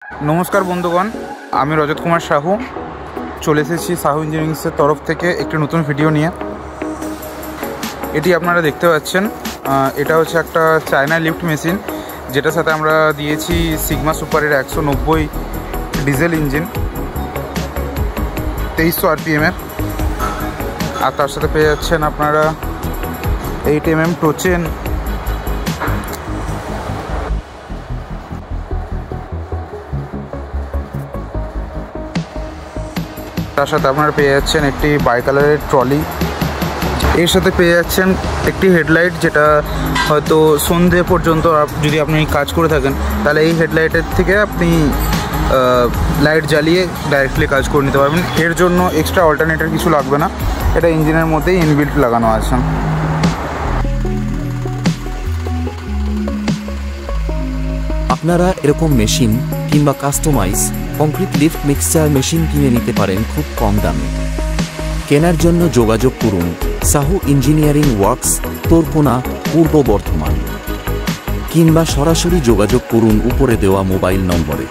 নমস্কার বন্ধুগণ, আমি রজত কুমার সাহু চলে এসেছি সাহু ইঞ্জিনিয়ারিংসের তরফ থেকে একটি নতুন ভিডিও নিয়ে। এটি আপনারা দেখতে পাচ্ছেন, এটা হচ্ছে একটা চায়না লিফট মেশিন, যেটার সাথে আমরা দিয়েছি সিগমা সুপারের 190 ডিজেল ইঞ্জিন 2300 RPM-এর। আর তার সাথে পেয়ে যাচ্ছেন আপনারা 8mm টোচেন, তার সাথে আপনারা পেয়ে যাচ্ছেন একটি বাই কালারের ট্রলি। এর সাথে পেয়ে যাচ্ছেন একটি হেডলাইট, যেটা হয়তো সন্ধে পর্যন্ত যদি আপনি কাজ করে থাকেন তাহলে এই হেডলাইটের থেকে আপনি লাইট জ্বালিয়ে ডাইরেক্টলি কাজ করে নিতে পারবেন। এর জন্য এক্সট্রা অল্টারনেটর কিছু লাগবে না, এটা ইঞ্জিনের মধ্যেই ইনবিল্ট লাগানো আছে। আপনারা এরকম মেশিন কিংবা customise concrete lift mixture machine কিনে নিতে পারেন খুব কম দামে। কেনার জন্য যোগাযোগ করুন সাহু ইঞ্জিনিয়ারিং ওয়ার্কস, তোরপোনা, পূর্ব বর্ধমান, কিংবা সরাসরি যোগাযোগ করুন উপরে দেওয়া মোবাইল নম্বরে।